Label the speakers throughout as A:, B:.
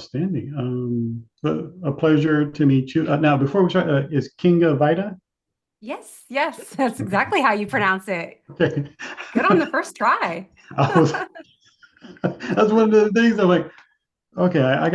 A: outstanding. But a pleasure to meet you. Now, before we start, is Kinga Vajda?
B: Yes, yes, that's exactly how you pronounce it.
A: Okay.
B: Good on the first try.
A: I was, that's one of the things I'm like, okay, I was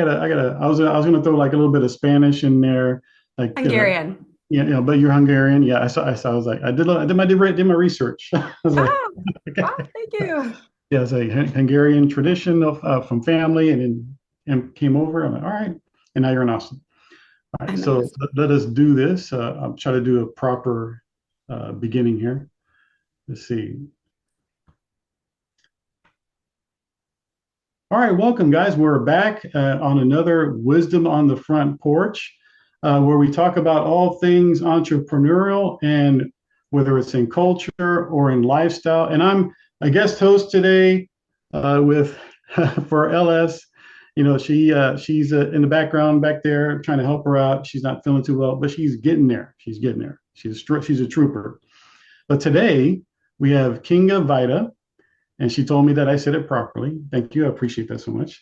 A: gonna throw like a little bit of Spanish in there, like,
B: Hungarian.
A: but you're Hungarian. Yeah, I was like, I did my research. I was like,
B: Oh,
A: okay.
B: oh, thank you.
A: Yeah, it's a Hungarian tradition of from family, and then and came over. I'm like, all right, and now you're in Austin. All right,
B: I'm an
A: so
B: Austin.
A: let us do this. I'll try to do a proper beginning here. Let's see. All right, welcome, guys. We're back on another Wisdom on the Front Porch, where we talk about all things entrepreneurial and whether it's in culture or in lifestyle. And I'm a guest host today with for LS. She's in the background back there trying to help her out. She's not feeling too well, but she's getting there. She's getting there. She's a trooper. But today we have Kinga Vajda, and she told me that I said it properly. Thank you. I appreciate that so much.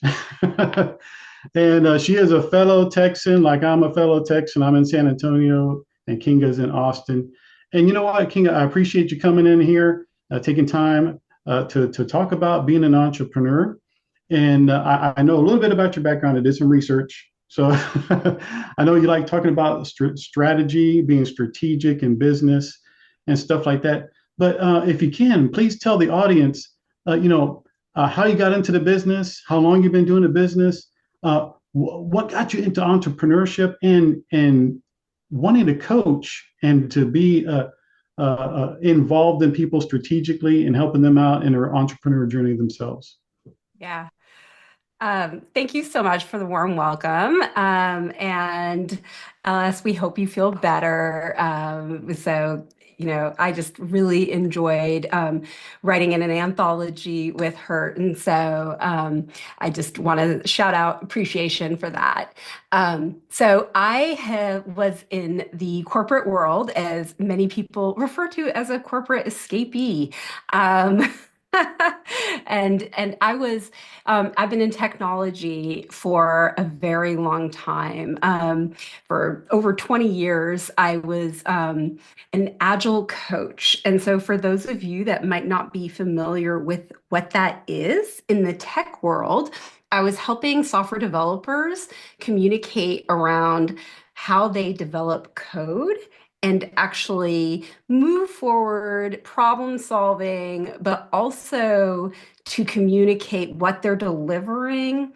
A: And she is a fellow Texan, like I'm a fellow Texan. I'm in San Antonio, and Kinga's in Austin. And you know what, Kinga, I appreciate you coming in here, taking time to talk about being an entrepreneur. And I know a little bit about your background. I did some research. So I know you like talking about strategy, being strategic in business and stuff like that. But if you can, please tell the audience, how you got into the business, how long you've been doing the business, what got you into entrepreneurship, and wanting to coach and to be involved in people strategically and helping them out in their entrepreneur journey themselves.
B: Yeah. Thank you so much for the warm welcome. And LS, we hope you feel better. I just really enjoyed writing in an anthology with her. And so I just want to shout out appreciation for that. Was in the corporate world, as many people refer to as a corporate escapee. Um, and I've been in technology for a very long time. For over 20 years, I was an agile coach. And so for those of you that might not be familiar with what that is in the tech world, I was helping software developers communicate around how they develop code and actually move forward, problem solving, but also to communicate what they're delivering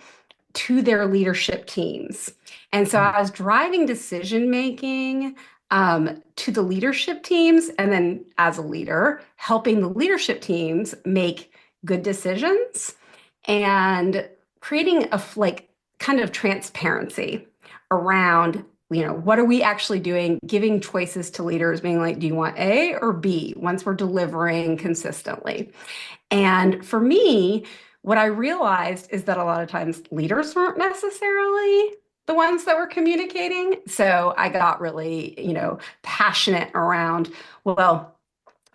B: to their leadership teams. And so I was driving decision making to the leadership teams, and then as a leader, helping the leadership teams make good decisions and creating a like kind of transparency around what are we actually doing, giving choices to leaders, being like, do you want A or B once we're delivering consistently? And for me, what I realized is that a lot of times leaders weren't necessarily the ones that were communicating. So I got really, passionate around, well,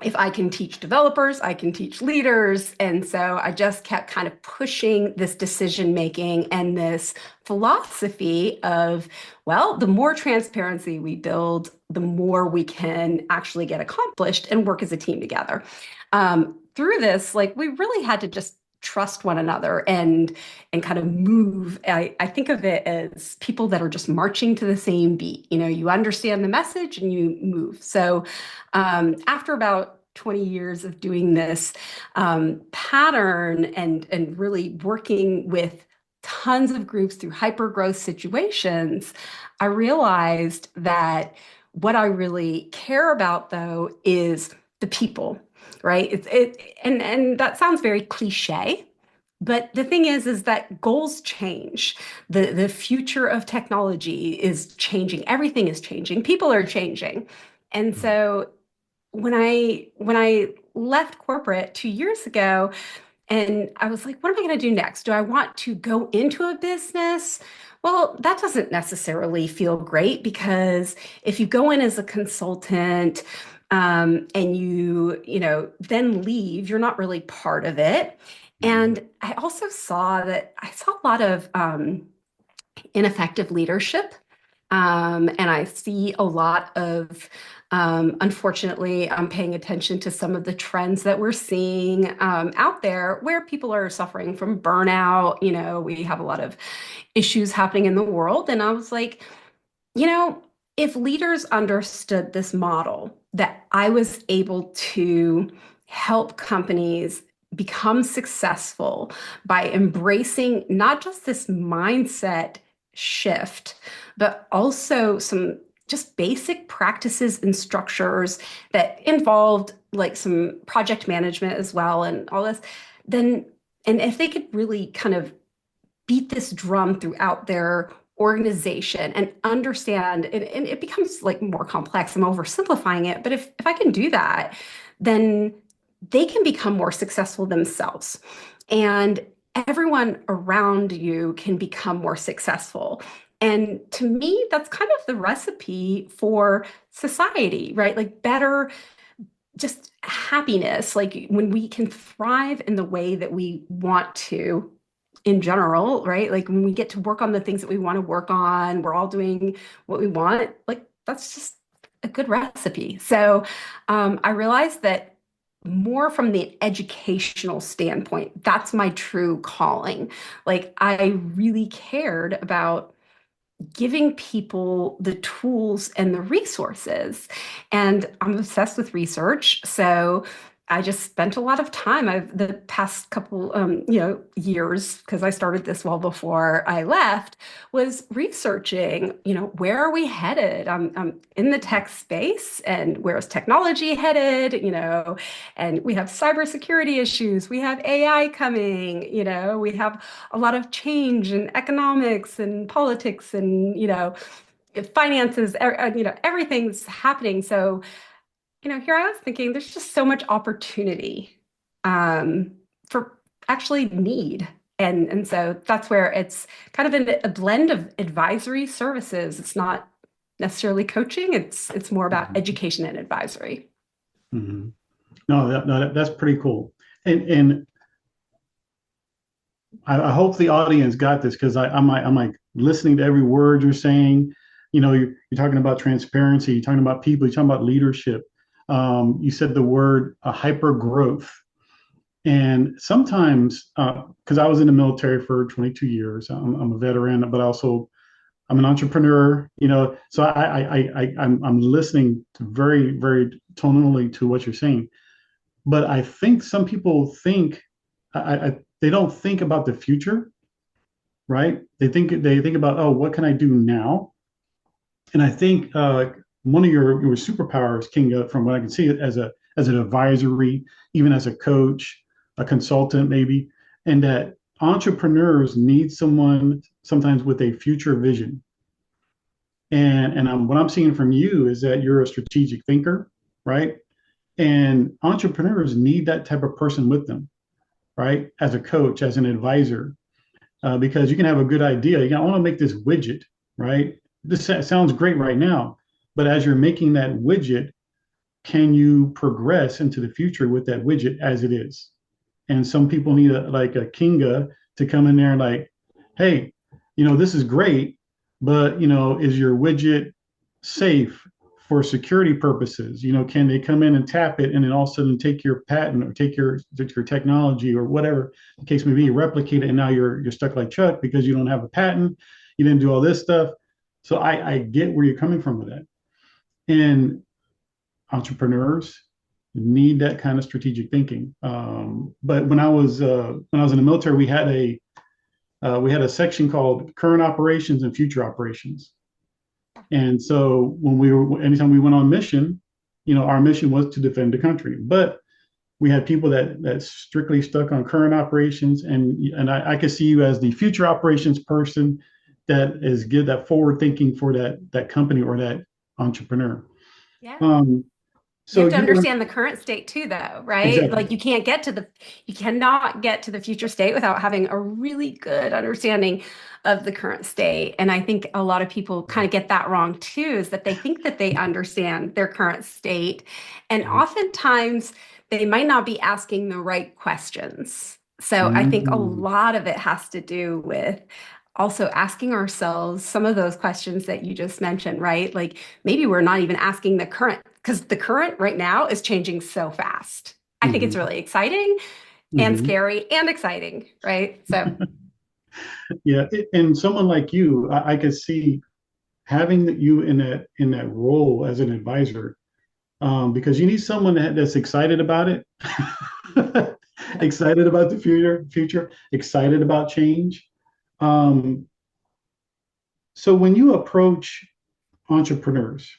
B: if I can teach developers, I can teach leaders. And so I just kept kind of pushing this decision making and this philosophy of, well, the more transparency we build, the more we can actually get accomplished and work as a team together. Through this, like we really had to just trust one another and kind of move. I think of it as people that are just marching to the same beat. You understand the message and you move. So after about 20 years of doing this pattern and really working with tons of groups through hyper growth situations, I realized that what I really care about though is the people, right? And that sounds very cliche, but the thing is that goals change. The future of technology is changing. Everything is changing. People are changing. And so when I left corporate 2 years ago, and I was like, what am I going to do next? Do I want to go into a business? Well, that doesn't necessarily feel great because if you go in as a consultant and then leave, you're not really part of it.
A: Mhm.
B: And I also saw a lot of ineffective leadership. And I see a lot of, unfortunately, I'm paying attention to some of the trends that we're seeing out there where people are suffering from burnout. We have a lot of issues happening in the world. And I was like, you know, if leaders understood this model, that I was able to help companies become successful by embracing not just this mindset shift, but also some just basic practices and structures that involved like some project management as well and all this, then, and if they could really kind of beat this drum throughout their organization and understand and it becomes like more complex. I'm oversimplifying it, but if I can do that, then they can become more successful themselves, and everyone around you can become more successful. And to me, that's kind of the recipe for society, right? Like better, just happiness, like when we can thrive in the way that we want to in general, right? Like when we get to work on the things that we want to work on, we're all doing what we want, like that's just a good recipe. So I realized that more from the educational standpoint, that's my true calling. Like I really cared about giving people the tools and the resources. And I'm obsessed with research. So I just spent a lot of time. I've the past couple, years, because I started this well before I left, was researching. Where are we headed? I'm in the tech space, and where is technology headed? And we have cybersecurity issues. We have AI coming. We have a lot of change in economics and politics and finances. Everything's happening. So here I was thinking there's just so much opportunity for actually need. And so that's where it's kind of a blend of advisory services. It's not necessarily coaching. It's more about
A: Mhm.
B: education and advisory.
A: Mhm. No, that's pretty cool. And I hope the audience got this because I'm like listening to every word you're saying. You're talking about transparency, you're talking about people, you're talking about leadership. You said the word hyper growth. And sometimes, because I was in the military for 22 years, I'm a veteran, but also I'm an entrepreneur. So I'm listening to very, very tonally to what you're saying. But I think some people think they don't think about the future, right? They think about, oh, what can I do now? And I think one of your superpowers, Kinga, from what I can see, as an advisory, even as a coach, a consultant, maybe, and that entrepreneurs need someone sometimes with a future vision. And what I'm seeing from you is that you're a strategic thinker, right? And entrepreneurs need that type of person with them, right? As a coach, as an advisor, because you can have a good idea. I want to make this widget, right? This sounds great right now, but as you're making that widget, can you progress into the future with that widget as it is? And some people need like a Kinga to come in there and like, hey, this is great, but is your widget safe for security purposes? Can they come in and tap it and then all of a sudden take your patent or take your technology or whatever the case may be, replicate it, and now you're stuck like Chuck because you don't have a patent, you didn't do all this stuff. So I get where you're coming from with that. And entrepreneurs need that kind of strategic thinking. But when I was in the military, we had a section called current operations and future operations. And so anytime we went on mission, our mission was to defend the country. But we had people that strictly stuck on current operations, and I could see you as the future operations person that is give that forward thinking for that company or that entrepreneur.
B: Yeah.
A: Um,
B: You
A: so
B: have to
A: you were
B: understand the current state too, though, right?
A: exactly.
B: Like you cannot get to the future state without having a really good understanding of the current state. And I think a lot of people kind of get that wrong too, is that they think that they understand their current state. And oftentimes they might not be asking the right questions. So I think a
A: Mm,
B: lot of it has to do with also asking ourselves some of those questions that you just mentioned, right? Like maybe we're not even asking the current, because the current right now is changing so fast. I think it's
A: Hmm.
B: really exciting and
A: Hmm.
B: scary and exciting, right? So,
A: Yeah, and someone like you, I could see having you in that role as an advisor, because you need someone that's excited about it, excited about the future, excited about change. Um, so when you approach entrepreneurs,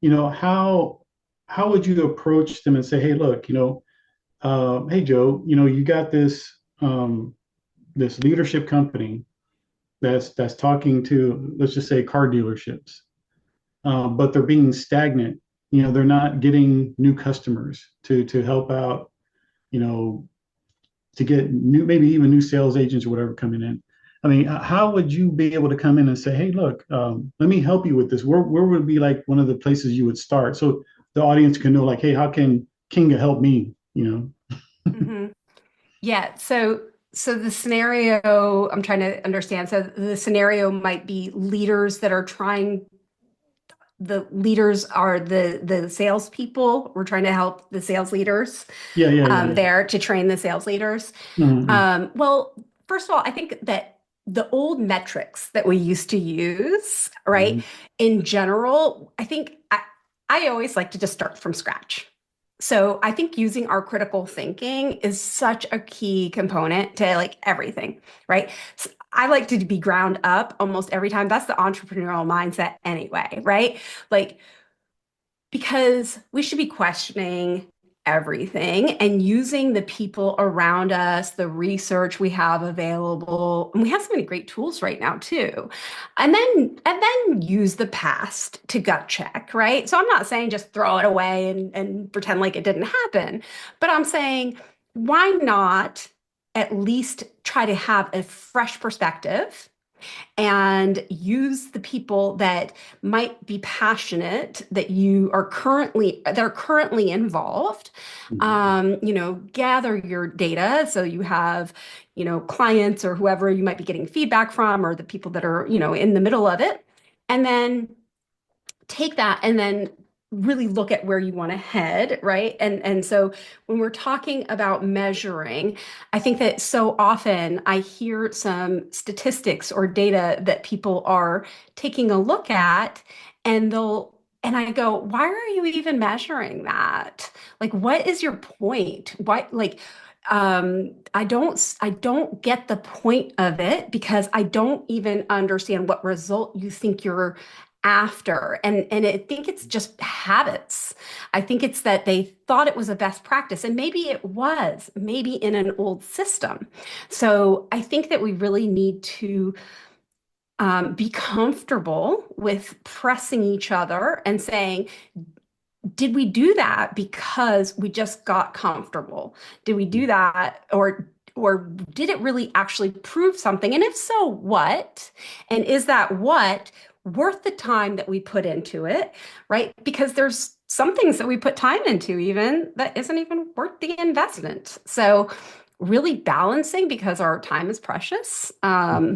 A: how would you approach them and say, hey, look, hey Joe, you got this leadership company that's talking to, let's just say, car dealerships, but they're being stagnant. They're not getting new customers to help out, you know, to get new, maybe even new sales agents or whatever coming in. I mean, how would you be able to come in and say, hey, look, let me help you with this? Where would be like one of the places you would start so the audience can know, like, hey, how can Kinga help me?
B: mhm. Yeah. So the scenario I'm trying to understand. So the scenario might be leaders that are trying. The leaders are the salespeople. We're trying to help the sales leaders
A: Yeah, yeah, yeah, yeah.
B: there to train the sales leaders.
A: Hmm.
B: Well, first of all, I think that the old metrics that we used to use, right,
A: Hmm.
B: in general, I always like to just start from scratch. So I think using our critical thinking is such a key component to like everything, right? So I like to be ground up almost every time. That's the entrepreneurial mindset anyway, right? Like because we should be questioning everything and using the people around us, the research we have available. And we have so many great tools right now too. And then use the past to gut check, right? So I'm not saying just throw it away and pretend like it didn't happen, but I'm saying why not at least try to have a fresh perspective and use the people that might be passionate that are currently involved. Gather your data so you have clients or whoever you might be getting feedback from, or the people that are in the middle of it, and then take that and then really look at where you want to head, right? And so when we're talking about measuring, I think that so often I hear some statistics or data that people are taking a look at, and I go, why are you even measuring that? Like, what is your point? Why, like, I don't get the point of it because I don't even understand what result you think you're after. And I think it's just habits. I think it's that they thought it was a best practice, and maybe it was, maybe in an old system. So I think that we really need to be comfortable with pressing each other and saying, did we do that because we just got comfortable? Did we do that, or did it really actually prove something? And if so, what? And is that what worth the time that we put into it, right? Because there's some things that we put time into even that isn't even worth the investment. So really balancing because our time is precious. I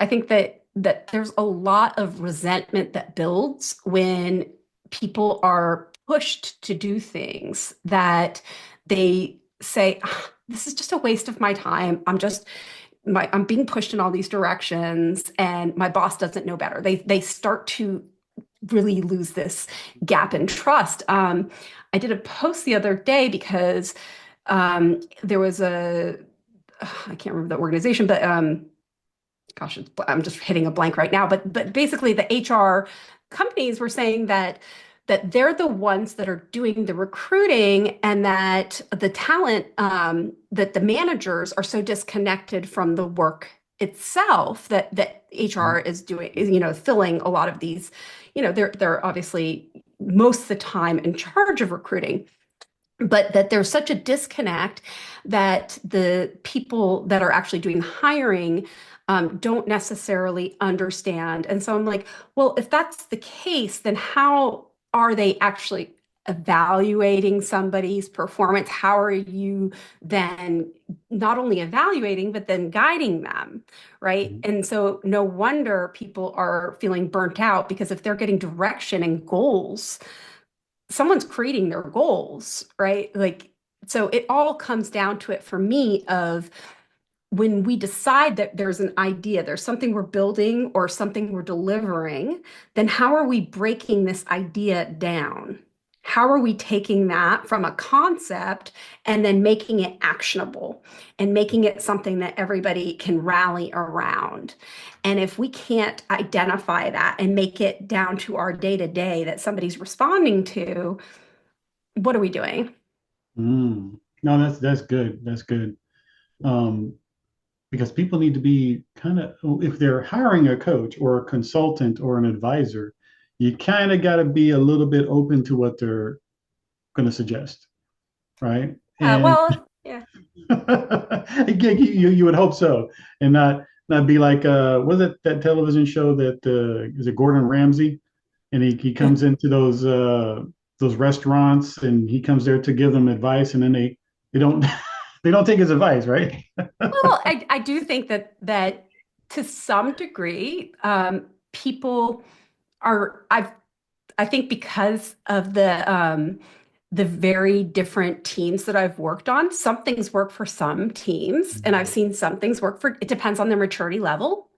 B: think that there's a lot of resentment that builds when people are pushed to do things that they say, "Ah, this is just a waste of my time. I'm being pushed in all these directions and my boss doesn't know better." They start to really lose this gap in trust. I did a post the other day because there was I can't remember the organization, but gosh, I'm just hitting a blank right now. But basically, the HR companies were saying that they're the ones that are doing the recruiting, and that the talent, that the managers are so disconnected from the work itself that HR is doing, filling a lot of these. They're obviously most of the time in charge of recruiting, but that there's such a disconnect that the people that are actually doing hiring don't necessarily understand. And so I'm like, well, if that's the case, then how are they actually evaluating somebody's performance? How are you then not only evaluating, but then guiding them, right?
A: Mhm.
B: And so no wonder people are feeling burnt out because if they're getting direction and goals, someone's creating their goals, right? Like, so it all comes down to it for me of when we decide that there's an idea, there's something we're building or something we're delivering, then how are we breaking this idea down? How are we taking that from a concept and then making it actionable and making it something that everybody can rally around? And if we can't identify that and make it down to our day to day that somebody's responding to, what are we doing?
A: Mm. No, that's good. That's good. Um, because people need to be kind of, if they're hiring a coach or a consultant or an advisor, you kind of got to be a little bit open to what they're going to suggest, right? And
B: Yeah.
A: again, you would hope so, and not be like was it that television show that is it Gordon Ramsay, and he comes into those restaurants and he comes there to give them advice, and then they don't they don't take his advice, right?
B: Well, I do think that to some degree, people are I think because of the very different teams that I've worked on, some things work for some teams, and I've seen some things work for, it depends on their maturity level.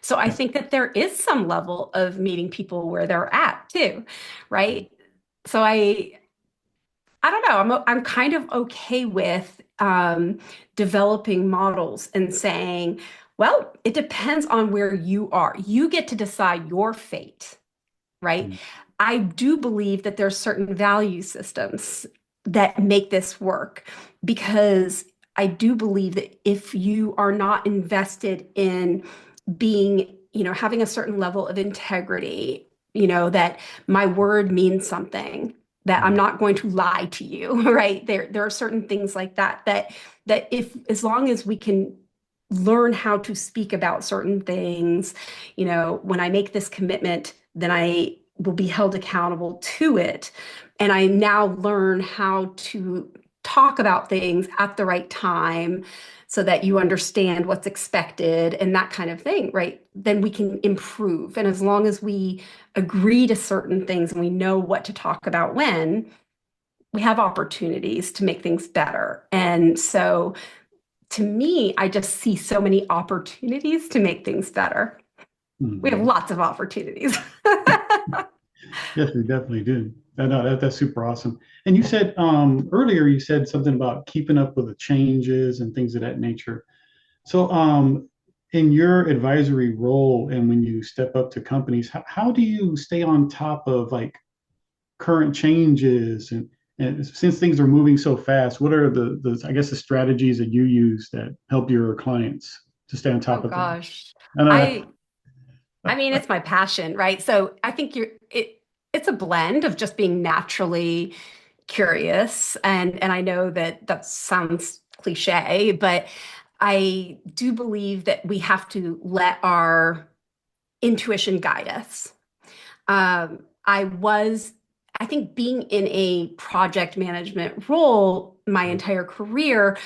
B: So I
A: Yeah.
B: think that there is some level of meeting people where they're at too, right? So I don't know. I'm kind of okay with developing models and saying, well, it depends on where you are. You get to decide your fate, right? I do believe that there's certain value systems that make this work because I do believe that if you are not invested in being, having a certain level of integrity, that my word means something, that I'm not going to lie to you, right? There are certain things like that if as long as we can learn how to speak about certain things, when I make this commitment, then I will be held accountable to it. And I now learn how to talk about things at the right time so that you understand what's expected and that kind of thing, right? Then we can improve. And as long as we agree to certain things and we know what to talk about when, we have opportunities to make things better. And so to me, I just see so many opportunities to make things better. We have
A: Mhm.
B: lots of opportunities.
A: Yes, we definitely do. No, that's super awesome. And you said earlier, you said something about keeping up with the changes and things of that nature. So, in your advisory role and when you step up to companies, how do you stay on top of like current changes and since things are moving so fast, what are the I guess the strategies that you use that help your clients to stay on
B: Oh
A: top of things?
B: gosh.
A: I know.
B: I I mean it's my passion, right? So I think it's a blend of just being naturally curious and I know that that sounds cliche, but I do believe that we have to let our intuition guide us. I was, I think, being in a project management role my entire career,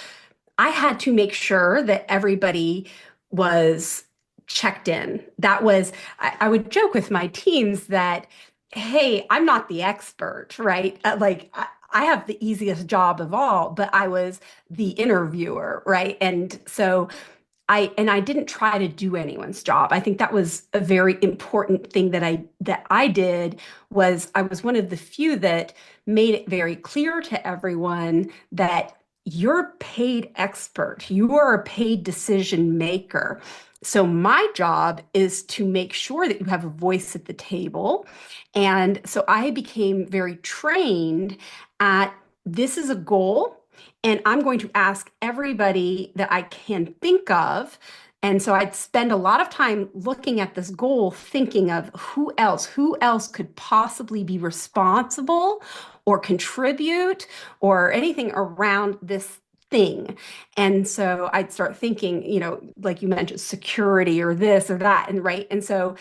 B: I had to make sure that everybody was checked in. That was, I would joke with my teams that, hey, I'm not the expert, right? I have the easiest job of all, but I was the interviewer, right? And so I didn't try to do anyone's job. I think that was a very important thing that I did was I was one of the few that made it very clear to everyone that you're a paid expert. You are a paid decision maker. So my job is to make sure that you have a voice at the table. And so I became very trained at this is a goal and I'm going to ask everybody that I can think of. And so I'd spend a lot of time looking at this goal, thinking of who else could possibly be responsible or contribute or anything around this thing. And so I'd start thinking, like you mentioned, security or this or that. And right. And so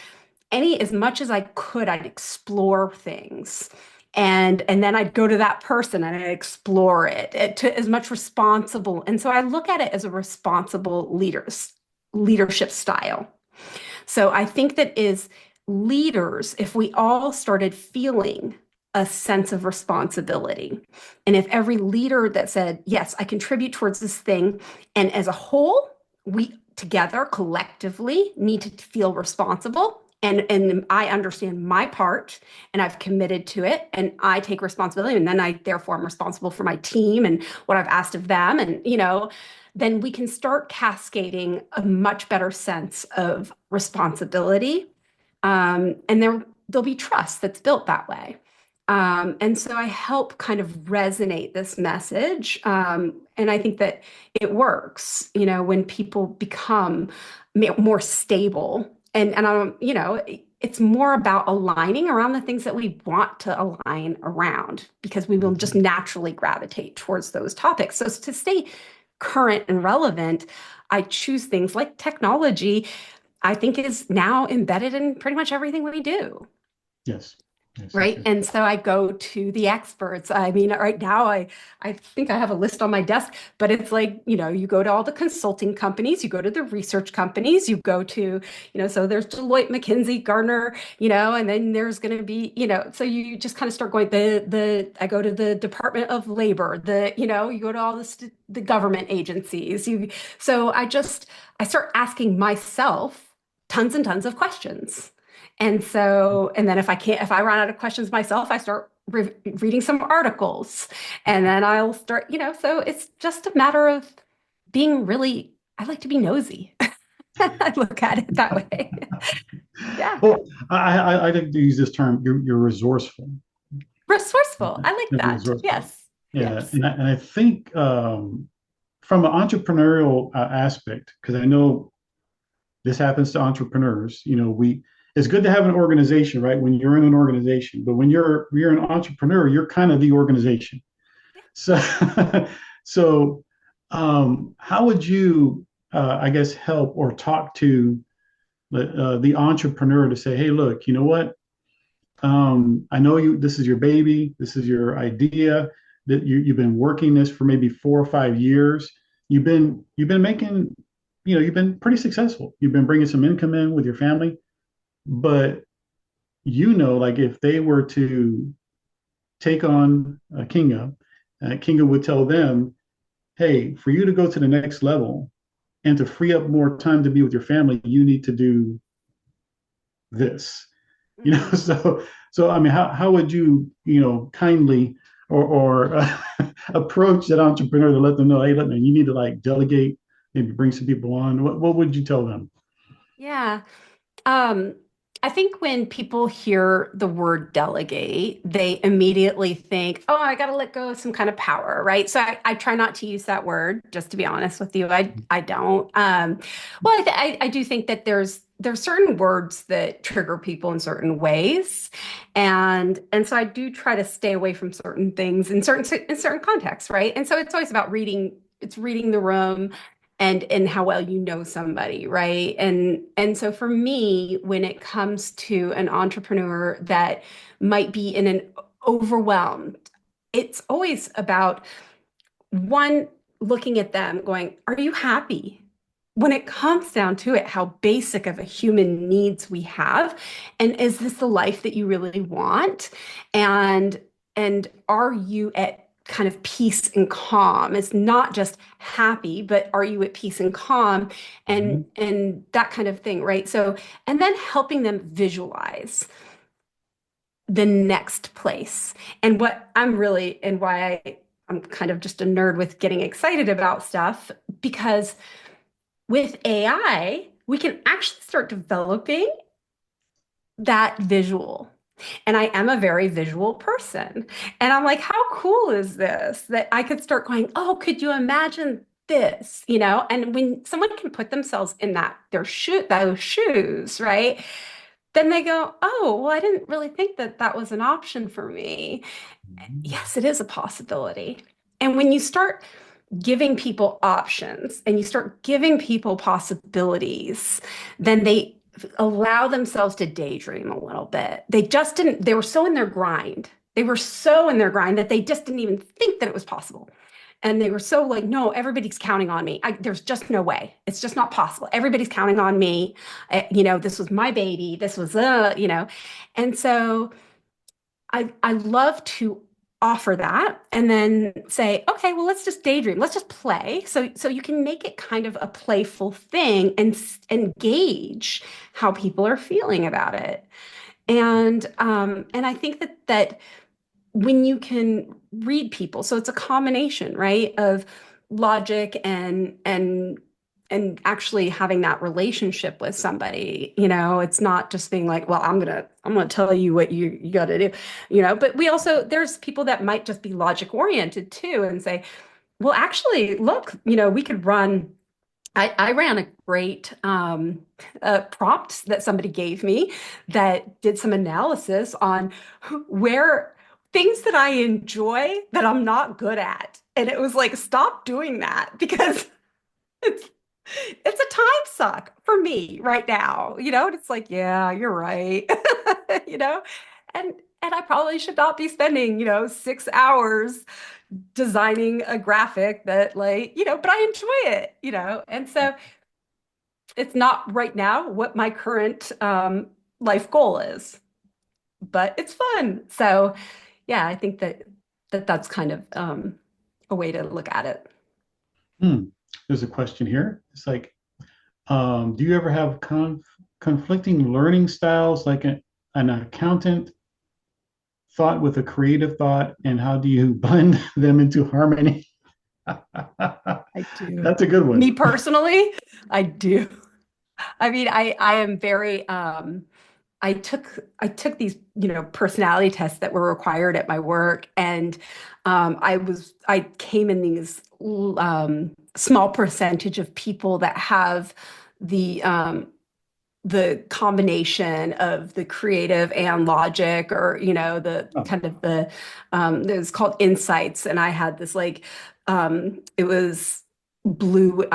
B: as much as I could, I'd explore things. And then I'd go to that person and I'd explore it to as much responsible. And so I look at it as a responsible leadership style. So I think that is leaders, if we all started feeling a sense of responsibility, and if every leader that said, yes, I contribute towards this thing, and as a whole, we together collectively need to feel responsible. And I understand my part and I've committed to it and I take responsibility. And then I therefore am responsible for my team and what I've asked of them. And, then we can start cascading a much better sense of responsibility. And there'll be trust that's built that way. And so I help kind of resonate this message. And I think that it works, when people become more stable. And I don't, it's more about aligning around the things that we want to align around because we will just naturally gravitate towards those topics. So to stay current and relevant, I choose things like technology, I think is now embedded in pretty much everything we do.
A: Yes. Yes. Yes.
B: Right.
A: Yes.
B: And so I go to the experts. I mean, right now I think I have a list on my desk, but it's like, you go to all the consulting companies, you go to the research companies, you go to, so there's Deloitte, McKinsey, Gartner, and then there's going to be, so you just kind of start going I go to the Department of Labor, you go to all the government agencies. So I start asking myself tons and tons of questions. And then if I run out of questions myself, I start reading some articles and then I'll start, so it's just a matter of I like to be nosy. I look at it that way. Yeah.
A: Well, I didn't use this term. You're resourceful.
B: Resourceful. I like
A: You're
B: that.
A: resourceful.
B: Yes.
A: Yeah,
B: Yes.
A: and I think from an entrepreneurial aspect, because I know this happens to entrepreneurs. It's good to have an organization, right? When you're in an organization, but when you're an entrepreneur, you're kind of the organization. So, so how would you, I guess, help or talk to the entrepreneur to say, hey, look, you know what? I know this is your baby, this is your idea that you've been working this for maybe 4 or 5 years. You've been making, you've been pretty successful. You've been bringing some income in with your family, but like if they were to take on Kinga, Kinga would tell them, hey, for you to go to the next level and to free up more time to be with your family, you need to do this. So I mean, how would you, kindly or approach that entrepreneur to let them know, hey, look, man, you need to like delegate, maybe bring some people on. What would you tell them?
B: Yeah. Um, I think when people hear the word delegate, they immediately think, oh, I got to let go of some kind of power, right? So I try not to use that word, just to be honest with you. I don't. Well, I do think that there's certain words that trigger people in certain ways, and so I do try to stay away from certain things in certain contexts, right? And so it's always about reading. It's reading the room and how well you know somebody, right? And so for me, when it comes to an entrepreneur that might be in an overwhelmed, it's always about one, looking at them going, are you happy? When it comes down to it, how basic of a human needs we have, and is this the life that you really want? And are you at kind of peace and calm? It's not just happy, but are you at peace and calm
A: Mhm.
B: and that kind of thing, right? So, and then helping them visualize the next place. And what I'm really, and why I'm kind of just a nerd with getting excited about stuff, because with AI, we can actually start developing that visual. And I am a very visual person. And I'm like, how cool is this that I could start going, oh, could you imagine this? And when someone can put themselves in those shoes, right? Then they go, oh, well, I didn't really think that that was an option for me. Yes, it is a possibility. And when you start giving people options and you start giving people possibilities, then they allow themselves to daydream a little bit. They just didn't, they were so in their grind. They were so in their grind that they just didn't even think that it was possible. And they were so like, no, everybody's counting on me. There's just no way. It's just not possible. Everybody's counting on me. This was my baby. This was, And so I love to offer that and then say, okay, well, let's just daydream. Let's just play. So you can make it kind of a playful thing and engage how people are feeling about it. And I think that when you can read people, so it's a combination, right, of logic and actually having that relationship with somebody. It's not just being like, well, I'm gonna tell you what you got to do. But we also, there's people that might just be logic oriented too and say, well, actually, look, we could run. I ran a great prompt that somebody gave me that did some analysis on where things that I enjoy that I'm not good at. And it was like, stop doing that because it's it's a time suck for me right now. And it's like, yeah, you're right. you know, and I probably should not be spending, 6 hours designing a graphic that like, but I enjoy it, And so it's not right now what my current life goal is, but it's fun. So yeah, I think that's kind of a way to look at it.
A: Hmm. There's a question here. It's like, do you ever have conflicting learning styles, like an accountant thought with a creative thought, and how do you blend them into harmony?
B: I do.
A: That's a good
B: Me
A: one.
B: personally, I do. I mean, I am very I took these, personality tests that were required at my work, and I came in these small percentage of people that have the combination of the creative and logic, or the
A: Oh,
B: kind of the it was called insights, and I had this like it was blue.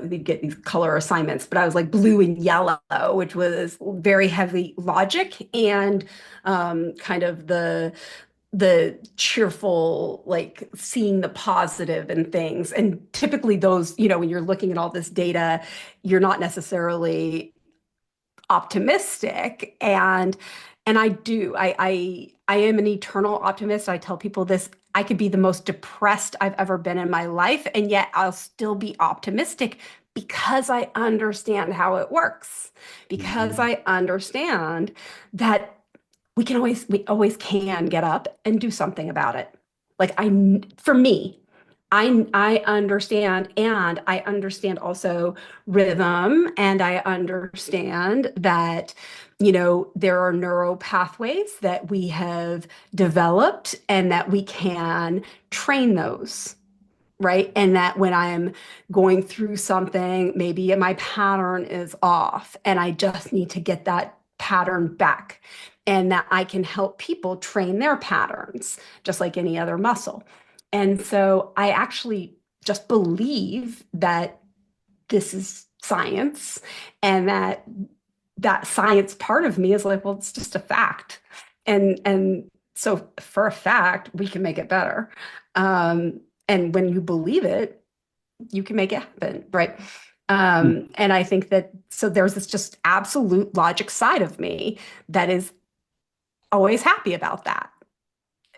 B: We'd get these color assignments, but I was like blue and yellow, which was very heavy logic and kind of the cheerful, like seeing the positive in things. And typically those, when you're looking at all this data, you're not necessarily optimistic. And I am an eternal optimist. I tell people this. I could be the most depressed I've ever been in my life, and yet I'll still be optimistic because I understand how it works, because
A: mhm.
B: I understand that we always can get up and do something about it. Like for me, I understand, and I understand also rhythm, and I understand that there are neural pathways that we have developed and that we can train those, right? And that when I'm going through something, maybe my pattern is off and I just need to get that pattern back, and that I can help people train their patterns just like any other muscle. And so I actually just believe that this is science, and that science part of me is like, well, it's just a fact. And so for a fact, we can make it better. And when you believe it, you can make it happen, right? And I think that so there's this just absolute logic side of me that is always happy about that.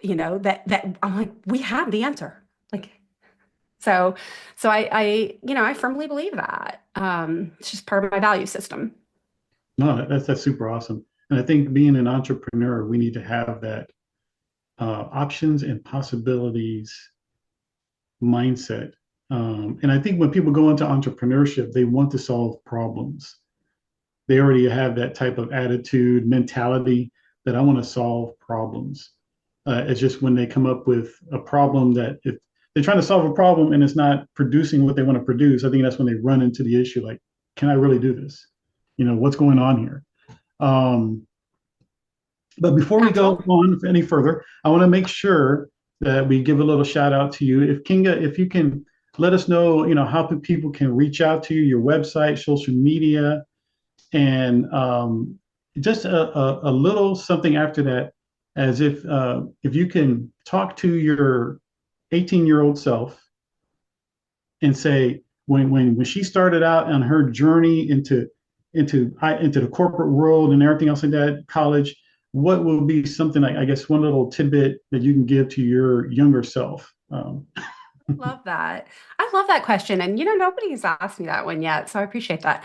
B: That I'm like, we have the answer. Like, so I firmly believe that. It's just part of my value system.
A: No, that's super awesome. And I think being an entrepreneur, we need to have that options and possibilities mindset. And I think when people go into entrepreneurship, they want to solve problems. They already have that type of attitude, mentality that I want to solve problems. It's just when they come up with a problem that if they're trying to solve a problem and it's not producing what they want to produce, I think that's when they run into the issue like, can I really do this? What's going on here? Um, but before we go
B: Absolutely.
A: on any further, I want to make sure that we give a little shout out to you. If Kinga, if you can let us know, how people can reach out to you, your website, social media, and just a little something after that. as if you can talk to your 18-year-old self and say, when she started out on her journey into the corporate world and everything else like that, college, what will be something like, I guess, one little tidbit that you can give to your younger self?
B: Love that. I love that question. And nobody's asked me that one yet, so I appreciate that.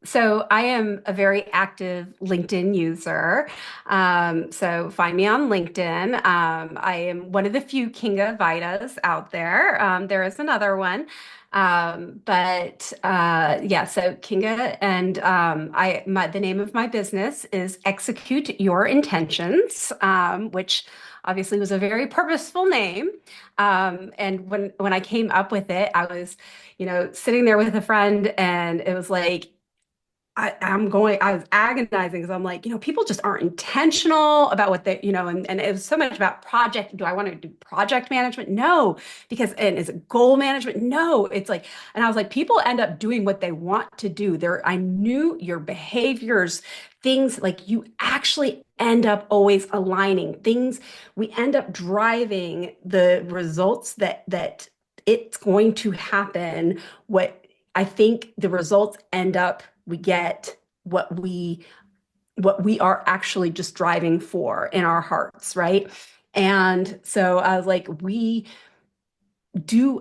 B: So I am a very active LinkedIn user. So find me on LinkedIn. I am one of the few Kinga Vidas out there. There is another one. But yeah, so Kinga and the name of my business is Execute Your Intentions, which obviously was a very purposeful name. And when I came up with it, I was, sitting there with a friend, and it was like, I was agonizing because I'm like, people just aren't intentional about what they, and it was so much about project. Do I want to do project management? No, and is it goal management? No, it's like, and I was like, people end up doing what they want to do. I knew your behaviors, things like you actually end up always aligning things. We end up driving the results that it's going to happen. What I think the results end up we get what we are actually just driving for in our hearts, right? And so I was like,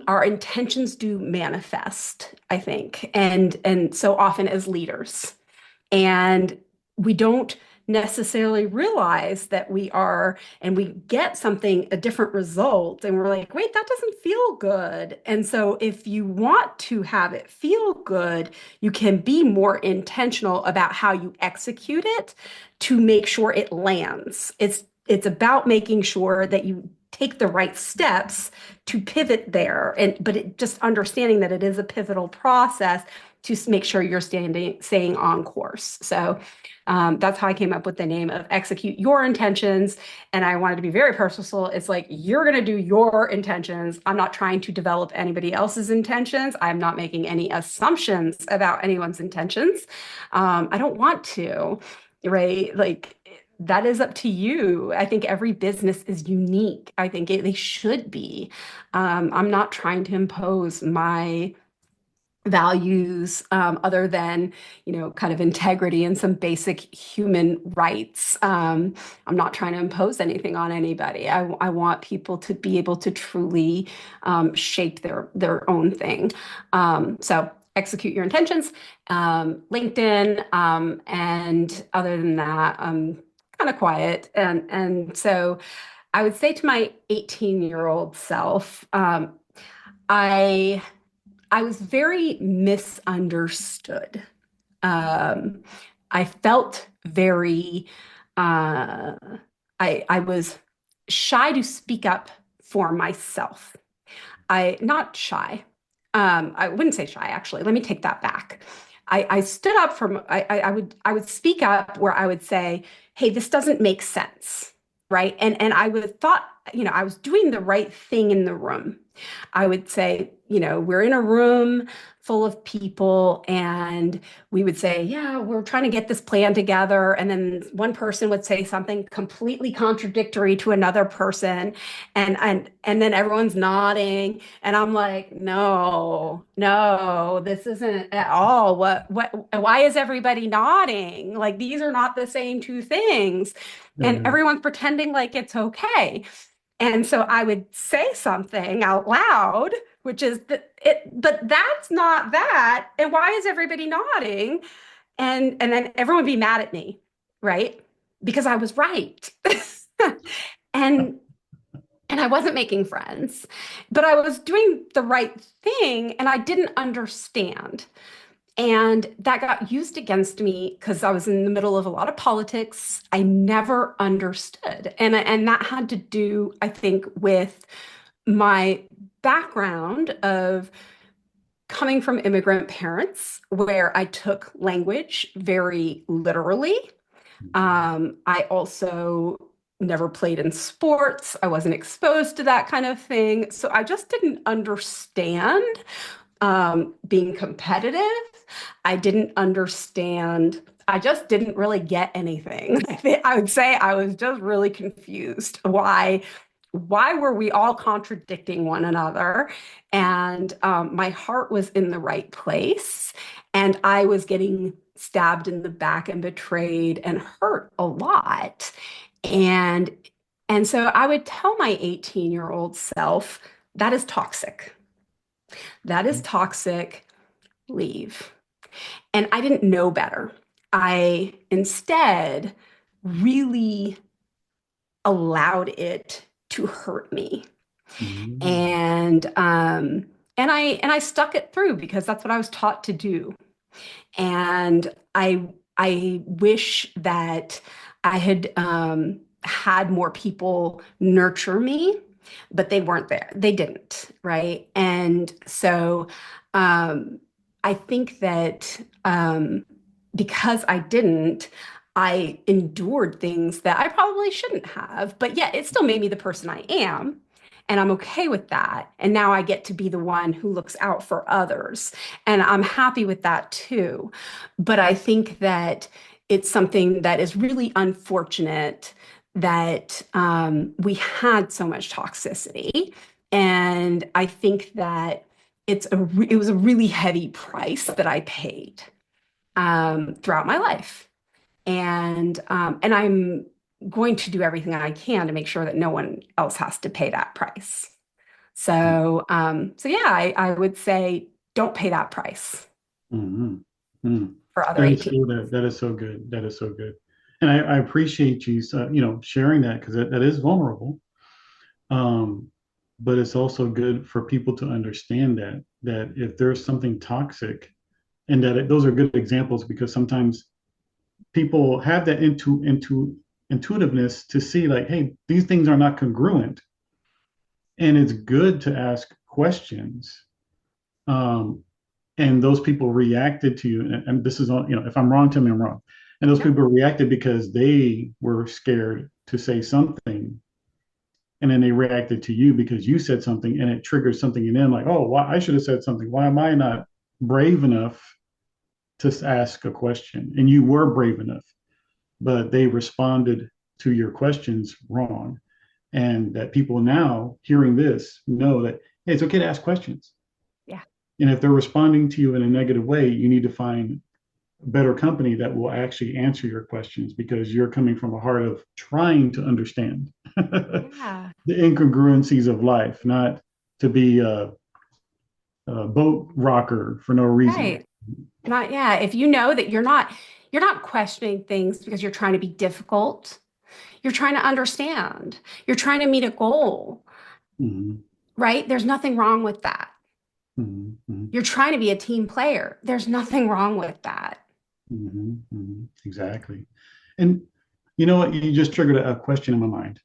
B: our intentions do manifest, I think, and so often as leaders. And we don't necessarily realize that we are, and we get a different result, and we're like, wait, that doesn't feel good. And so if you want to have it feel good, you can be more intentional about how you execute it to make sure it lands. It's about making sure that you take the right steps to pivot there, but just understanding that it is a pivotal process to make sure you're staying on course. So that's how I came up with the name of Execute Your Intentions. And I wanted to be very purposeful. It's like, you're going to do your intentions. I'm not trying to develop anybody else's intentions. I'm not making any assumptions about anyone's intentions. I don't want to, right? Like, that is up to you. I think every business is unique. I think they should be. I'm not trying to impose my values, other than kind of integrity and some basic human rights. I'm not trying to impose anything on anybody. I want people to be able to truly shape their own thing. So execute your intentions. LinkedIn, and other than that, kind of quiet. And so I would say to my 18-year-old self, I I was very misunderstood. Um, I felt very, uh, I was shy to speak up for myself. Not shy. I wouldn't say shy, actually. Let me take that back. I stood up from, I would speak up where I would say, hey, this doesn't make sense. Right. And I would have thought, I was doing the right thing in the room. I would say, we're in a room full of people, and we would say, yeah, we're trying to get this plan together. And then one person would say something completely contradictory to another person. And then everyone's nodding. And I'm like, no, no, this isn't at all why is everybody nodding? Like, these are not the same two things. And
A: Yeah.
B: everyone's pretending like it's okay. And so I would say something out loud, which is but that's not that. And why is everybody nodding? And then everyone would be mad at me, right? Because I was right. And and I wasn't making friends, but I was doing the right thing, and I didn't understand. And that got used against me because I was in the middle of a lot of politics. I never understood. And that had to do, I think, with my background of coming from immigrant parents where I took language very literally. I also never played in sports. I wasn't exposed to that kind of thing. So I just didn't understand being competitive. I didn't understand I just didn't really get anything. I would say I was just really confused. Why were we all contradicting one another? And my heart was in the right place, and I was getting stabbed in the back and betrayed and hurt a lot. And and so I would tell my 18-year-old self, that is toxic. That is toxic. Leave. And I didn't know better. I instead really allowed it to hurt me.
A: Mm-hmm.
B: And I stuck it through because that's what I was taught to do. And I wish that I had had more people nurture me, but they weren't there. They didn't, right? And so um, I think that because I didn't, I endured things that I probably shouldn't have, but yet it still made me the person I am. And I'm okay with that. And now I get to be the one who looks out for others. And I'm happy with that too. But I think that it's something that is really unfortunate that we had so much toxicity. And I think that it was a really heavy price that I paid throughout my life. And I'm going to do everything I can to make sure that no one else has to pay that price. So yeah, I would say don't pay that price
A: Mm-hmm. Mm.
B: for other
A: That is
B: 18.
A: so good. That is so good. That is so good. And I appreciate you, sharing that because that is vulnerable. Um, but it's also good for people to understand that if there's something toxic, and those are good examples because sometimes people have that intuitiveness to see like, hey, these things are not congruent, and it's good to ask questions. Um, and those people reacted to you, and this is on, if I'm wrong, tell me I'm wrong. And those
B: Yep.
A: people reacted because they were scared to say something, and then they reacted to you because you said something, and it triggered something in them, like, oh, why I should have said something. Why am I not brave enough to ask a question? And you were brave enough, but they responded to your questions wrong. And that people now hearing this know that, hey, it's okay to ask questions.
B: Yeah.
A: And if they're responding to you in a negative way, you need to find a better company that will actually answer your questions because you're coming from a heart of trying to understand the
B: Yeah.
A: incongruencies of life, not to be a boat rocker for no reason.
B: Right. Not, yeah. If you know that you're not questioning things because you're trying to be difficult. You're trying to understand. You're trying to meet a goal,
A: Mm-hmm.
B: right? There's nothing wrong with that.
A: Mm-hmm.
B: You're trying to be a team player. There's nothing wrong with that.
A: Mm-hmm. Mm-hmm. Exactly. And you know what? You just triggered a question in my mind.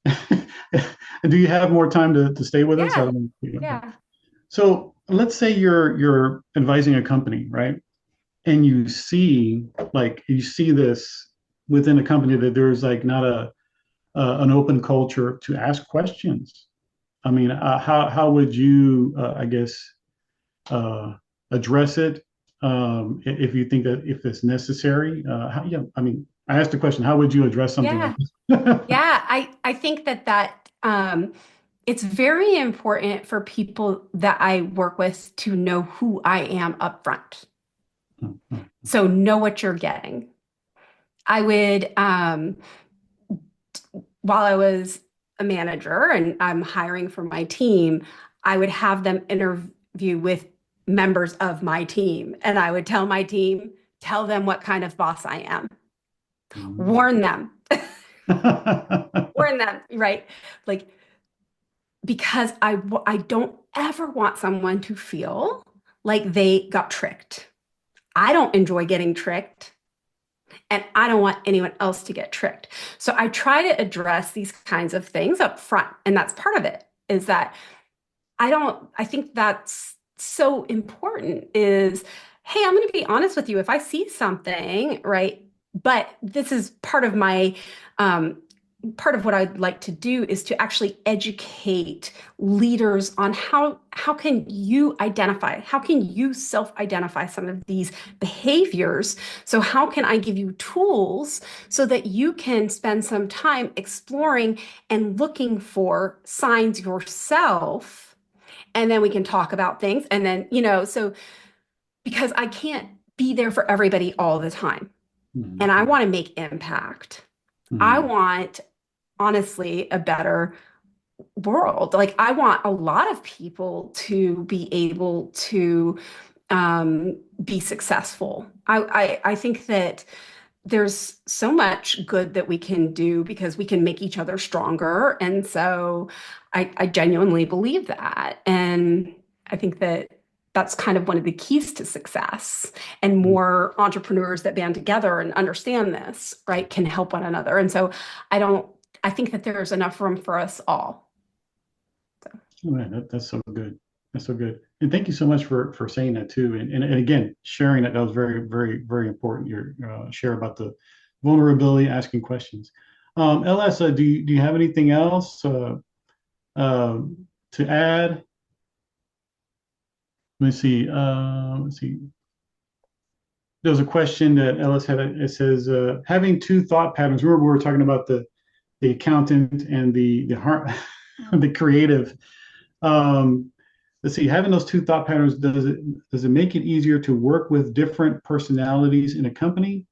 A: Do you have more time to stay with us? I
B: Yeah.
A: don't know. Okay.
B: Yeah.
A: So let's say you're advising a company, right? And you see this within a company that there's like not an open culture to ask questions. I mean, how would you, I guess, uh, address it if you think that if it's necessary? Yeah, I mean, I asked the question, how would you address something like
B: Yeah.
A: this?
B: Yeah. I think that it's very important for people that I work with to know who I am up front. So know what you're getting. I would, while I was a manager and I'm hiring for my team, I would have them interview with members of my team. And I would tell my team, tell them what kind of boss I am. Warn them, warn them, right? Like, because I don't ever want someone to feel like they got tricked. I don't enjoy getting tricked. And I don't want anyone else to get tricked. So I try to address these kinds of things up front. And that's part of it is that I think that's so important is, hey, I'm going to be honest with you. If I see something, right? But this is part of my um, part of what I'd like to do is to actually educate leaders on how can you identify, how can you self-identify some of these behaviors? So how can I give you tools so that you can spend some time exploring and looking for signs yourself? And then we can talk about things. And then, so because I can't be there for everybody all the time. And I
A: Mhm.
B: want to make impact. I
A: Mhm.
B: want, honestly, a better world. Like, I want a lot of people to be able to be successful. I think that there's so much good that we can do because we can make each other stronger. And so I genuinely believe that. And I think that that's kind of one of the keys to success. And more entrepreneurs that band together and understand this, right, can help one another. And so I don't, I think that there's enough room for us all.
A: Oh, man, that's so good. That's so good. And thank you so much for saying that too. And again, sharing that was very, very, very important. Your share about the vulnerability, asking questions. LS, do you have anything else uh, to add? Let me see. Let's see. There was a question that Ellis had. It says having two thought patterns. Remember, we were talking about the accountant and the heart, the creative. Um, let's see. Having those two thought patterns, does it make it easier to work with different personalities in a company?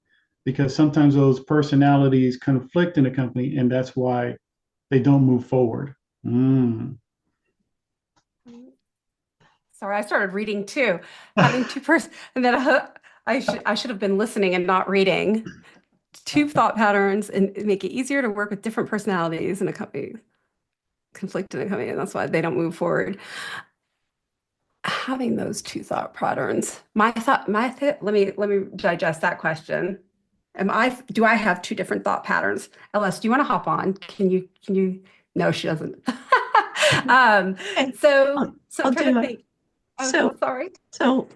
A: Because sometimes those personalities conflict in a company, and that's why they don't move forward. Mm.
B: Sorry, I started reading too. Having two person, and then I should have been listening and not reading. Two thought patterns and make it easier to work with different personalities in a company, conflict in a company, and that's why they don't move forward. Having those two thought patterns, let me digest that question. Do I have two different thought patterns? LS, do you want to hop on? Can you? No, she doesn't. Um,
C: Okay,
B: so
C: I'll,
B: so I'm
C: I'll
B: trying
C: do
B: to
C: it.
B: think. I'm so
C: So,
B: sorry.
C: so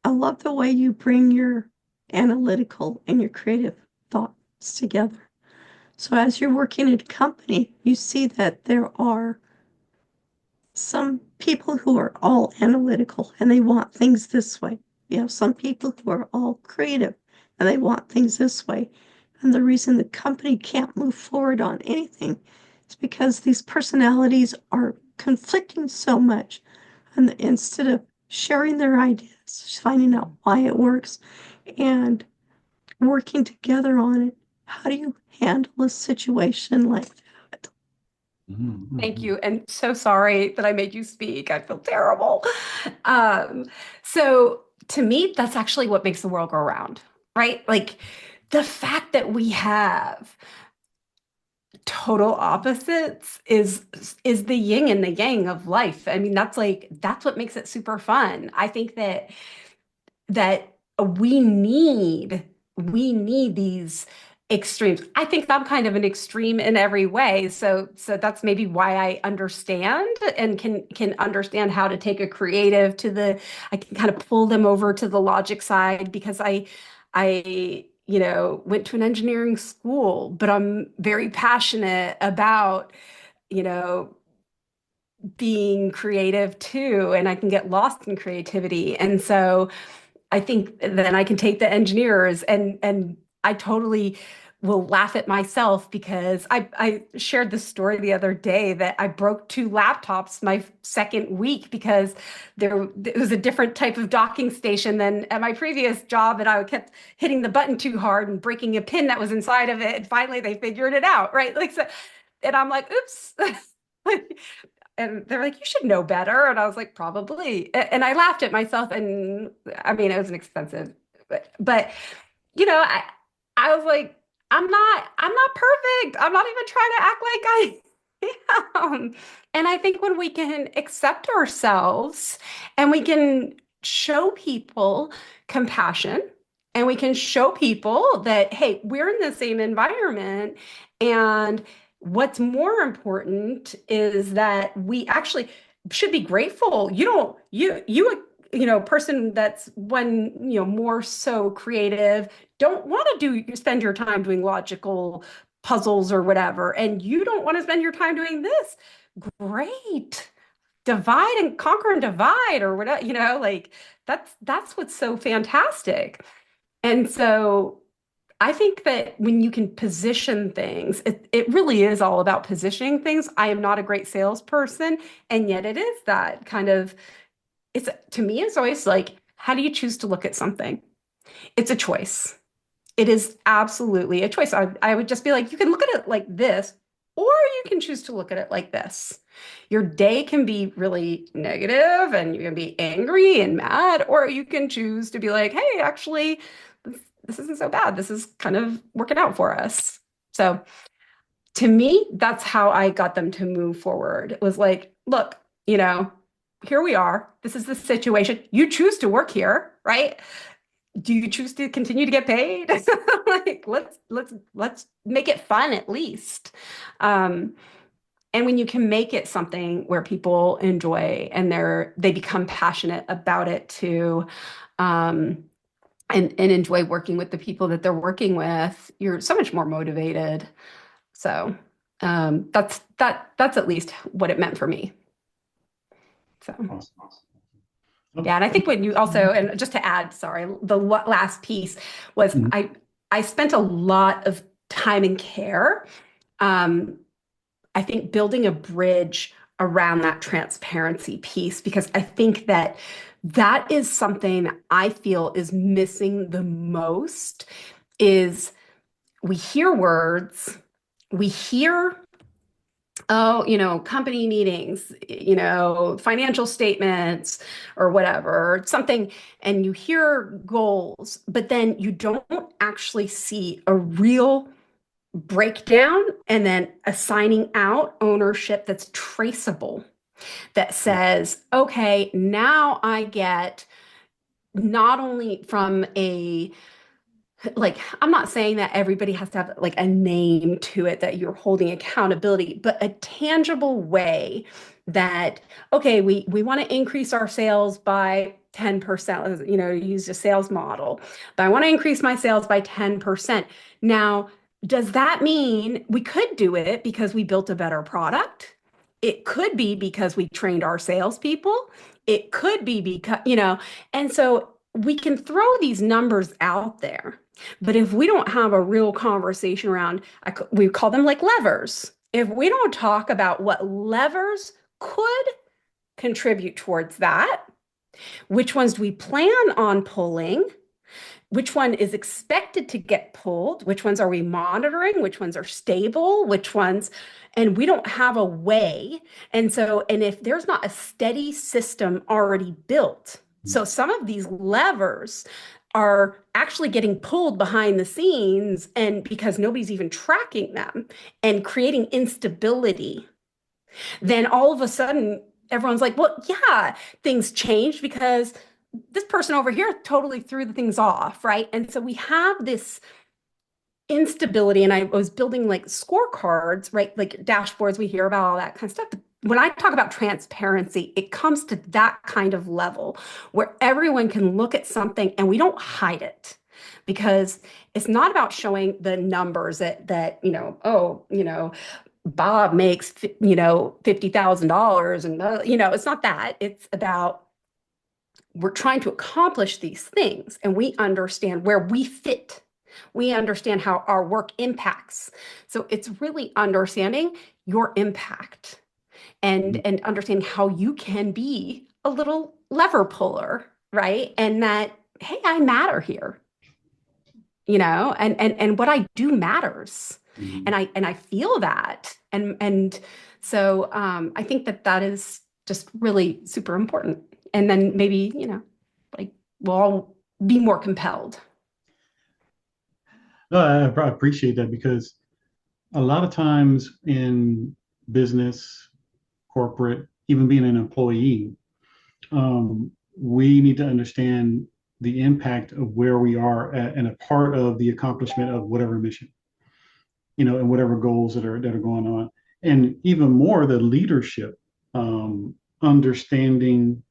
C: I love the way you bring your analytical and your creative thoughts together. So as you're working at a company, you see that there are some people who are all analytical and they want things this way. You have some people who are all creative and they want things this way. And the reason the company can't move forward on anything is because these personalities are conflicting so much. And instead of sharing their ideas, finding out why it works, and working together on it, how do you handle a situation like that?
B: Thank
A: Mhm.
B: you. And so sorry that I made you speak. I feel terrible. Um, so to me, that's actually what makes the world go around, right? Like the fact that we have total opposites is the yin and the yang of life. I mean, that's what makes it super fun. I think that we need these extremes. I think I'm kind of an extreme in every way. So that's maybe why I understand and can understand how to take a creative to I can kind of pull them over to the logic side because I went to an engineering school, but I'm very passionate about, you know, being creative too, and I can get lost in creativity. And so I think then I can take the engineers and I totally will laugh at myself because I shared this story the other day that I broke two laptops my second week because it was a different type of docking station than at my previous job, and I kept hitting the button too hard and breaking a pin that was inside of it. And finally they figured it out, right? Like so, and I'm like, oops. And they're like, you should know better. And I was like, probably. And I laughed at myself. And I mean, it was an expensive, but you know, I was like, I'm not perfect. I'm not even trying to act like I am. And I think when we can accept ourselves and we can show people compassion and we can show people that, hey, we're in the same environment. And what's more important is that we actually should be grateful. You don't, person that's more so creative don't want to spend your time doing logical puzzles or whatever, and you don't want to spend your time doing this, great. Divide and conquer and divide or whatever, like that's what's so fantastic. And so I think that when you can position things, it really is all about positioning things. I am not a great salesperson, and yet it is that kind of, it's to me, it's always like, how do you choose to look at something? It's a choice. It is absolutely a choice. I would just be like, you can look at it like this, or you can choose to look at it like this. Your day can be really negative and you can be angry and mad, or you can choose to be like, hey, actually, this isn't so bad. This is kind of working out for us. So to me, that's how I got them to move forward. It was like, look, here we are. This is the situation. You choose to work here, right? Do you choose to continue to get paid? Like, let's make it fun at least. And when you can make it something where people enjoy and they become passionate about it too, and enjoy working with the people that they're working with, you're so much more motivated. So that's at least what it meant for me. So.
A: Awesome.
B: Yeah, and I think when you also, and just to add, sorry, the last piece was I spent a lot of time and care. I think building a bridge around that transparency piece, because I think that is something I feel is missing the most. Is we hear words, we hear, company meetings, financial statements or whatever, something, and you hear goals, but then you don't actually see a real breakdown and then assigning out ownership that's traceable, that says, okay, now I get not only from I'm not saying that everybody has to have like a name to it that you're holding accountability, but a tangible way that, okay, we want to increase our sales by 10%, use a sales model, but I want to increase my sales by 10%. Now, does that mean we could do it because we built a better product? It could be because we trained our salespeople. It could be because, and so we can throw these numbers out there. But if we don't have a real conversation around, we call them like levers. If we don't talk about what levers could contribute towards that, which ones do we plan on pulling, which one is expected to get pulled, which ones are we monitoring, which ones are stable, which ones, and we don't have a way. And if there's not a steady system already built, so some of these levers are actually getting pulled behind the scenes, and because nobody's even tracking them and creating instability, then all of a sudden everyone's like, well, yeah, things changed because this person over here totally threw the things off, right? And so we have this instability, and I was building like scorecards, right? Like dashboards, we hear about all that kind of stuff. But when I talk about transparency, it comes to that kind of level where everyone can look at something and we don't hide it, because it's not about showing the numbers that Bob makes, $50,000 and, it's not that. It's about, we're trying to accomplish these things and we understand where we fit. We understand how our work impacts. So it's really understanding your impact and understanding how you can be a little lever puller, right? And that, hey, I matter here, and what I do matters. And I feel that. And so I think that is just really super important. And then maybe, we'll all be more compelled.
A: No, I appreciate that, because a lot of times in business, corporate, even being an employee, we need to understand the impact of where we are and a part of the accomplishment of whatever mission, and whatever goals that are going on. And even more, the leadership, understanding,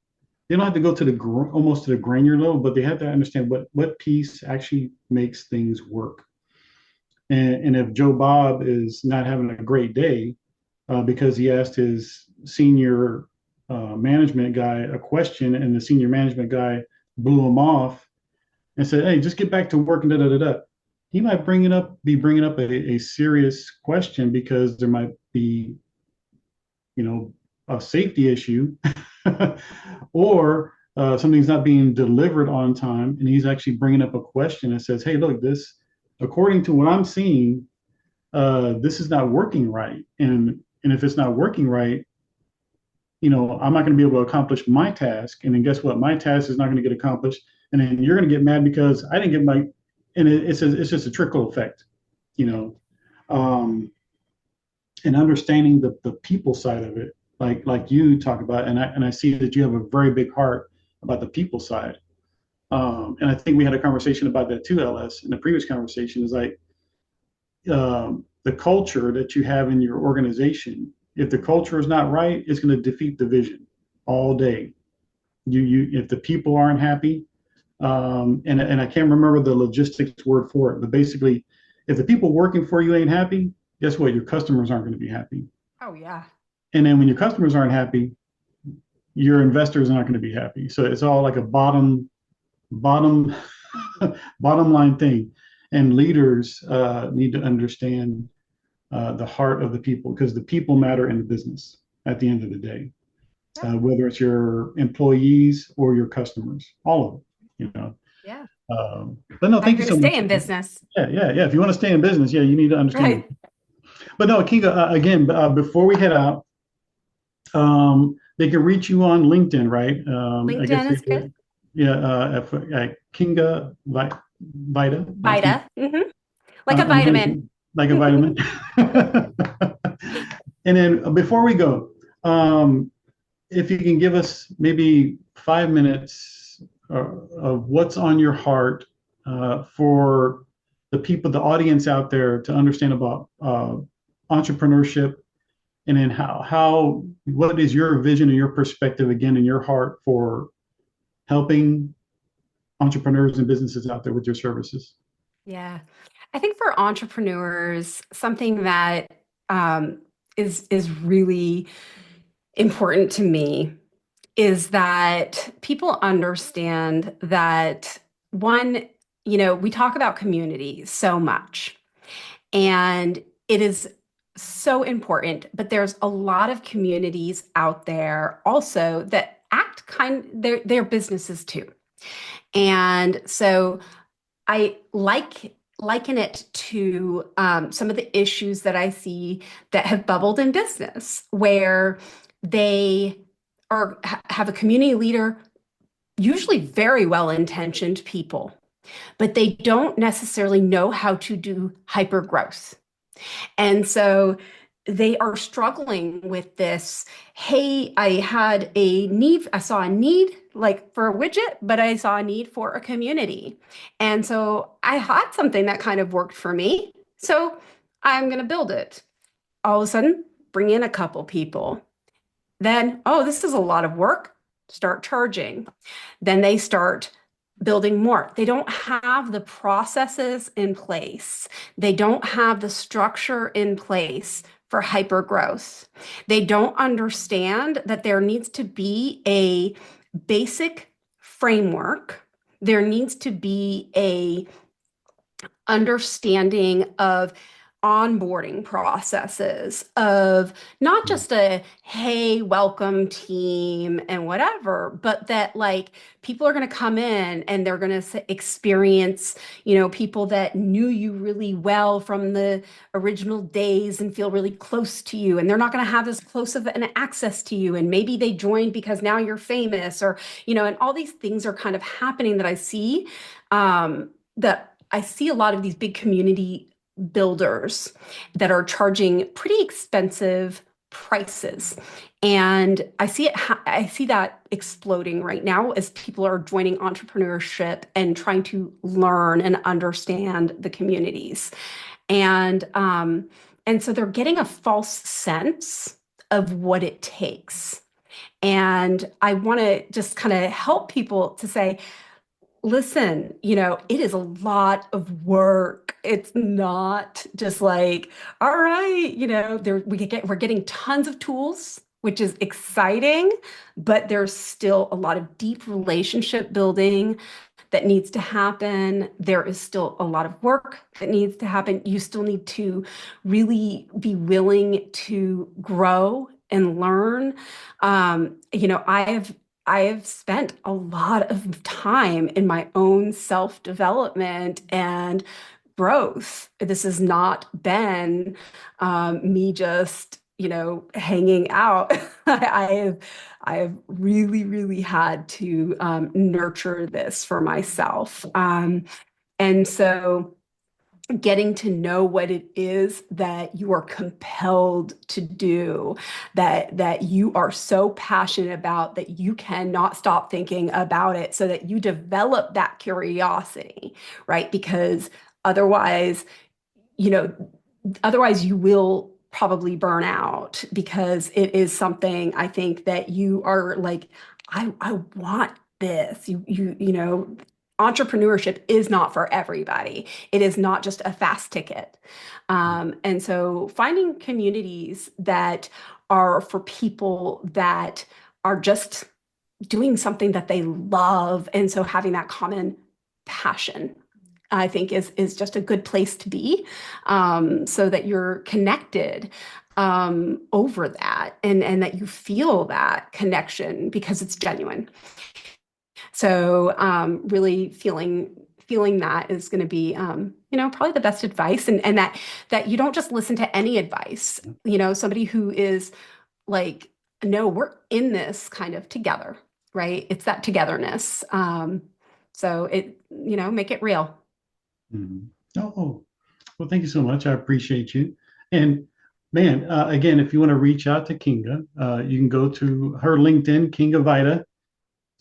A: they don't have to go to almost to the granular level, but they have to understand what piece actually makes things work. And if Joe Bob is not having a great day because he asked his senior management guy a question, and the senior management guy blew him off and said, "Hey, just get back to work," and da da da da. He might be bringing up a serious question because there might be, a safety issue, or something's not being delivered on time, and he's actually bringing up a question that says, "Hey, look, this, according to what I'm seeing, this is not working right, and if it's not working right, I'm not going to be able to accomplish my task, and then guess what? My task is not going to get accomplished, and then you're going to get mad because I didn't get my," and it's just a trickle effect, you know. Um, and understanding the people side of it, like you talk about, and I see that you have a very big heart about the people side. And I think we had a conversation about that too, LS, in the previous conversation. Is like the culture that you have in your organization. If the culture is not right, it's going to defeat the vision all day. If the people aren't happy, and I can't remember the logistics word for it, but basically, if the people working for you ain't happy, guess what? Your customers aren't going to be happy.
B: Oh, yeah.
A: And then when your customers aren't happy, your investors are not going to be happy. So it's all like a bottom, bottom line thing. And leaders need to understand the heart of the people, because the people matter in the business at the end of the day, whether it's your employees or your customers, all of it.
B: Yeah.
A: But no,
B: If
A: thank
B: you're
A: you
B: going
A: so
B: to
A: much.
B: stay in business.
A: Yeah. If you want to stay in business, yeah, you need to understand.
B: Right.
A: But no, Kinga, again, before we head out, they can reach you on LinkedIn, right? I guess
B: LinkedIn is good.
A: Yeah, at Kinga Vajda,
B: Vita. Like a vitamin.
A: amazing, like a vitamin. And then before we go, if you can give us maybe 5 minutes of what's on your heart for the people, the audience out there, to understand about entrepreneurship, and then what is your vision and your perspective, again, in your heart, for helping entrepreneurs and businesses out there with your services?
B: Yeah. I think for entrepreneurs, something that is really important to me is that people understand that, one, we talk about community so much, and it is so important, but there's a lot of communities out there also that act they're businesses too. And so I liken it to some of the issues that I see that have bubbled in business, where they have a community leader, usually very well-intentioned people, but they don't necessarily know how to do hyper growth. And so they are struggling with this. Hey, I saw a need like for a widget, but I saw a need for a community. And so I had something that kind of worked for me. So I'm going to build it. All of a sudden, bring in a couple people. Then, oh, this is a lot of work. Start charging. Then they start building more. They don't have the processes in place. They don't have the structure in place for hyper growth. They don't understand that there needs to be a basic framework. There needs to be a understanding of onboarding processes, of not just a hey, welcome team and whatever, but that like people are going to come in and they're going to experience, people that knew you really well from the original days and feel really close to you, and they're not going to have as close of an access to you, and maybe they joined because now you're famous, or and all these things are kind of happening that I see, that I see a lot of these big community builders that are charging pretty expensive prices. And I see that exploding right now as people are joining entrepreneurship and trying to learn and understand the communities. And so they're getting a false sense of what it takes. And I want to just kind of help people to say, listen, it is a lot of work. It's not just like, all right, we're getting tons of tools, which is exciting, but there's still a lot of deep relationship building that needs to happen. There is still a lot of work that needs to happen. You still need to really be willing to grow and learn. I have spent a lot of time in my own self-development and growth. This has not been me just, hanging out. I have really had to nurture this for myself. And so getting to know what it is that you are compelled to do, that you are so passionate about that you cannot stop thinking about it, so that you develop that curiosity, right? Because otherwise, you know, otherwise you will probably burn out, because it is something I think that you are like, I want this. Entrepreneurship is not for everybody. It is not just a fast ticket. And so finding communities that are for people that are just doing something that they love, and so having that common passion, I think is just a good place to be, so that you're connected over that, and that you feel that connection because it's genuine. So really feeling that is going to be, probably the best advice, and that you don't just listen to any advice. Somebody who is like, no, we're in this kind of together, right? It's that togetherness. So make it real.
A: Mhm. Oh, well, thank you so much. I appreciate you. And man, again, if you want to reach out to Kinga, you can go to her LinkedIn, Kinga Vajda.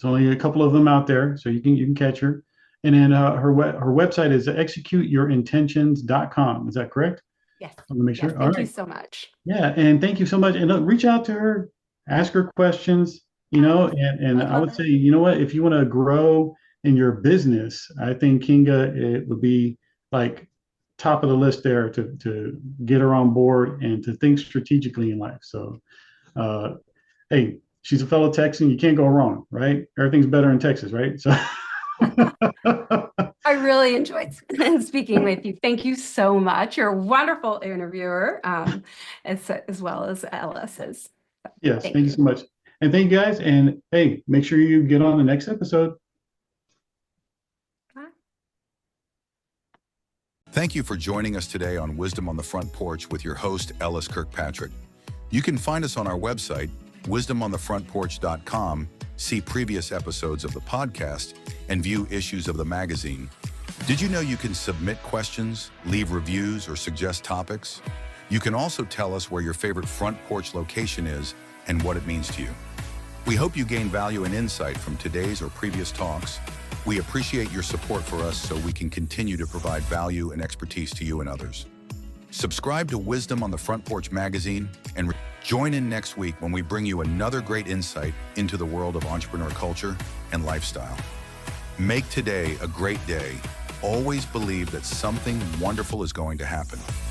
A: There's only a couple of them out there, so you can catch her. And then her website is executeyourintentions.com. Is that correct?
B: Yes.
A: I want to make
B: Yes.
A: sure. All
B: Thank you
A: right.
B: so much.
A: Yeah, and thank you so much. And look, reach out to her, ask her questions, and
B: I'd
A: I
B: love
A: would
B: it.
A: say, you know what, if you want to grow in your business, I think Kinga, it would be like top of the list there to get her on board and to think strategically in life. So, uh, hey, she's a fellow Texan. You can't go wrong, right? Everything's better in Texas, right? So,
B: I really enjoyed speaking with you. Thank you so much. You're a wonderful interviewer, as well as Ellis is.
A: yes,
B: Thank
A: thank you
B: you.
A: so much. And thank you guys. And hey, make sure you get on the next episode.
B: Bye.
D: Thank you for joining us today on Wisdom on the Front Porch with your host, Ellis Kirkpatrick. You can find us on our website, wisdomonthefrontporch.com, see previous episodes of the podcast, and view issues of the magazine. Did you know you can submit questions, leave reviews, or suggest topics? You can also tell us where your favorite front porch location is and what it means to you. We hope you gain value and insight from today's or previous talks. We appreciate your support for us so we can continue to provide value and expertise to you and others. Subscribe to Wisdom on the Front Porch magazine and join in next week when we bring you another great insight into the world of entrepreneur culture and lifestyle. Make today a great day. Always believe that something wonderful is going to happen.